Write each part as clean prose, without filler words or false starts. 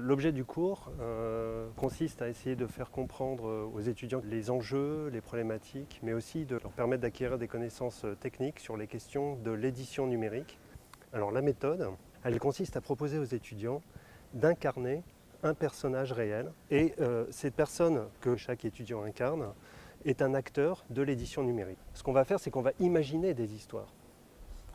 L'objet du cours consiste à essayer de faire comprendre aux étudiants les enjeux, les problématiques, mais aussi de leur permettre d'acquérir des connaissances techniques sur les questions de l'édition numérique. Alors la méthode, elle consiste à proposer aux étudiants d'incarner un personnage réel et cette personne que chaque étudiant incarne est un acteur de l'édition numérique. Ce qu'on va faire, c'est qu'on va imaginer des histoires.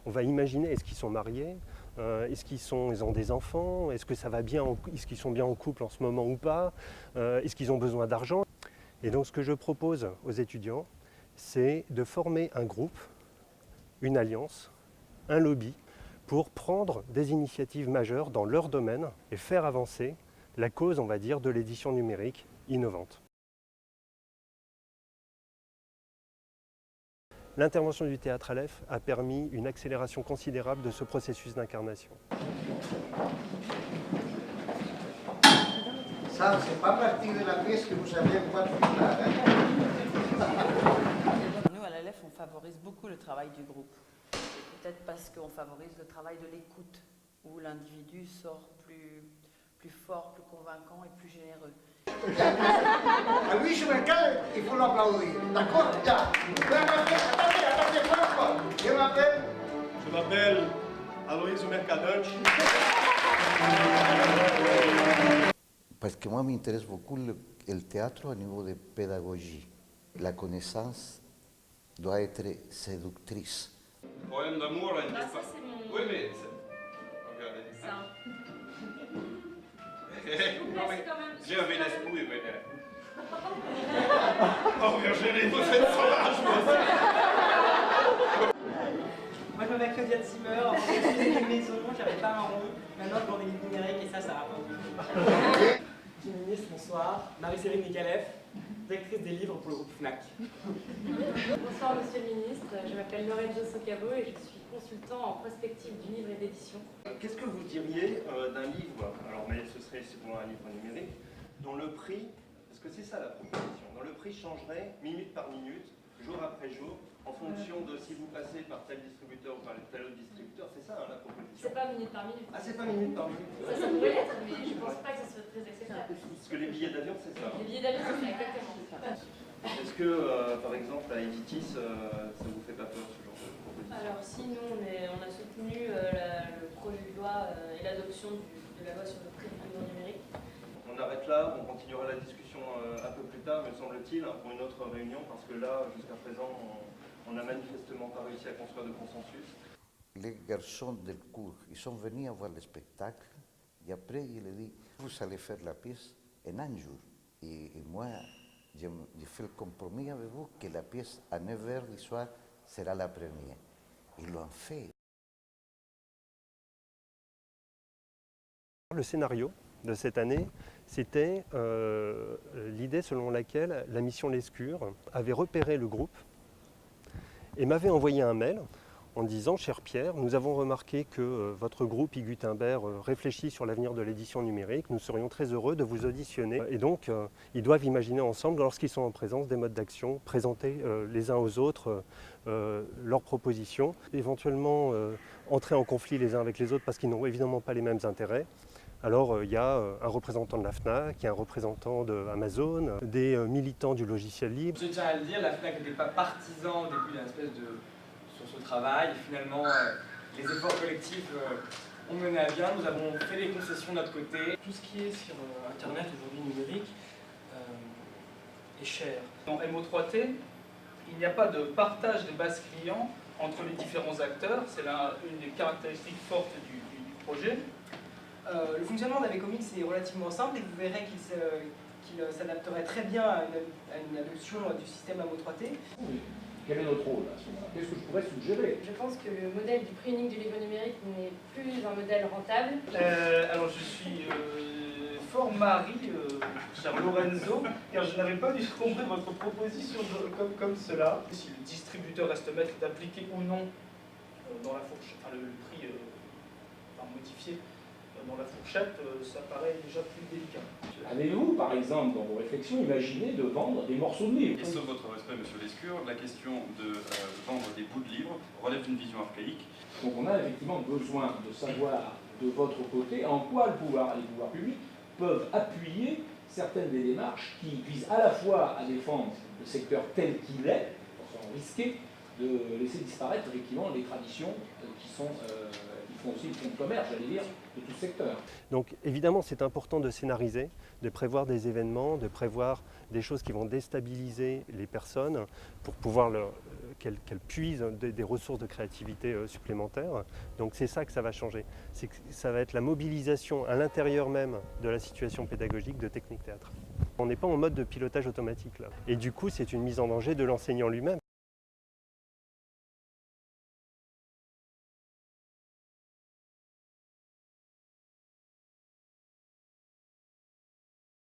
On va imaginer, est-ce qu'ils sont mariés, est-ce qu'ils ont des enfants, est-ce que ça va bien, est-ce qu'ils sont bien en couple en ce moment ou pas, est-ce qu'ils ont besoin d'argent. Et donc ce que je propose aux étudiants, c'est de former un groupe, une alliance, un lobby, pour prendre des initiatives majeures dans leur domaine et faire avancer la cause, on va dire, de l'édition numérique innovante. L'intervention du théâtre Aleph a permis une accélération considérable de ce processus d'incarnation. Ça, c'est pas partir de la pièce que vous savez quoi faire. Nous, à l'Aleph, on favorise beaucoup le travail du groupe. Peut-être parce qu'on favorise le travail de l'écoute, où l'individu sort plus fort, plus convaincant et plus généreux. A lui, je me calme, il faut l'applaudir. D'accord? Attendez, Je m'appelle Aloïsio Mercadante. Parce que moi, m'intéresse beaucoup le théâtre au niveau de pédagogie. La connaissance doit être séductrice. Poème d'amour, là, il Ah, n'est ça, pas... c'est mon... Oui, mais... Regardez. Ça. Non, mais... quand même... J'ai un ménage couille, mais... Oh, Virginie, vous êtes sauvage, Moi, je m'appelle Claudia Zimmer, en fait, je faisais des maisons, j'avais pas un rond. Maintenant, je vends des livres numériques et ça rapporte. Monsieur le ministre, bonsoir. Marie-Céline Nicaleff, directrice des livres pour le groupe FNAC. Bonsoir Monsieur le Ministre, je m'appelle Lorenzo Socavo et je suis consultant en prospective du livre et d'édition. Qu'est-ce que vous diriez d'un livre, alors mais ce serait pour un livre numérique, dont le prix, parce que c'est ça la proposition, dont le prix changerait minute par minute, jour après jour, en fonction de si vous passez par tel distributeur ou par tel autre distributeur, c'est ça la proposition? C'est pas minute par minute. Ah, c'est pas minute par minute. Ça pourrait l'être, mais je pense pas que ça soit très acceptable. Parce que les billets d'avion, c'est ça. Les billets d'avion, c'est ça, exactement. Est-ce que, par exemple, à Editis, ça vous fait pas peur ce genre de proposition? Alors si nous, on a soutenu le projet de loi et l'adoption de la loi sur le prix du livre numérique. On arrête là, on continuera la discussion un peu plus tard, me semble-t-il, pour une autre réunion, parce que là, jusqu'à présent, on n'a manifestement pas réussi à construire de consensus. Les garçons du cours, ils sont venus à voir le spectacle et après, il a dit, vous allez faire la pièce en un jour. Et moi, j'ai fait le compromis avec vous que la pièce à 9h du soir sera la première. Ils l'ont fait. Le scénario de cette année, c'était l'idée selon laquelle la mission Lescure avait repéré le groupe et m'avait envoyé un mail en disant « Cher Pierre, nous avons remarqué que votre groupe I. Gutenberg réfléchit sur l'avenir de l'édition numérique. Nous serions très heureux de vous auditionner. » Et donc, ils doivent imaginer ensemble, lorsqu'ils sont en présence, des modes d'action, présenter les uns aux autres leurs propositions, éventuellement entrer en conflit les uns avec les autres parce qu'ils n'ont évidemment pas les mêmes intérêts. Alors il y a un représentant de la FNAC, il y a un représentant d'Amazon, des militants du logiciel libre. Je tiens à le dire, la FNAC n'était pas partisan au début d'une espèce de... sur ce travail. Finalement, les efforts collectifs ont mené à bien. Nous avons fait des concessions de notre côté. Tout ce qui est sur Internet aujourd'hui numérique est cher. Dans MO3T, il n'y a pas de partage des bases clients entre les différents acteurs. C'est une des caractéristiques fortes du projet. Le fonctionnement d'Avecomics est relativement simple et vous verrez qu'il s'adapterait très bien à une adoption du système AMO3T. Oui. Quel est notre rôle à ce moment-là? Qu'est-ce que je pourrais suggérer? Je pense que le modèle du prix unique du livre numérique n'est plus un modèle rentable. Alors je suis fort mari, cher Lorenzo, car je n'avais pas du tout compris votre proposition comme cela. Si le distributeur reste maître d'appliquer ou non dans la fourchette, le prix modifié dans la fourchette, ça paraît déjà plus délicat. Avez-vous, par exemple, dans vos réflexions, imaginé de vendre des morceaux de livres? Et sauf votre respect, monsieur Lescure, la question de vendre des bouts de livres relève d'une vision archaïque. Donc on a effectivement besoin de savoir de votre côté en quoi les pouvoirs publics peuvent appuyer certaines des démarches qui visent à la fois à défendre le secteur tel qu'il est, sans risquer de laisser disparaître effectivement les traditions qui font aussi le fond de commerce, j'allais dire, de tout secteur. Donc évidemment, c'est important de scénariser, de prévoir des événements, de prévoir des choses qui vont déstabiliser les personnes pour pouvoir qu'elles puisent des ressources de créativité supplémentaires. Donc c'est ça que ça va changer. C'est que ça va être la mobilisation à l'intérieur même de la situation pédagogique de Technic Théâtre. On n'est pas en mode de pilotage automatique là. Et du coup, c'est une mise en danger de l'enseignant lui-même.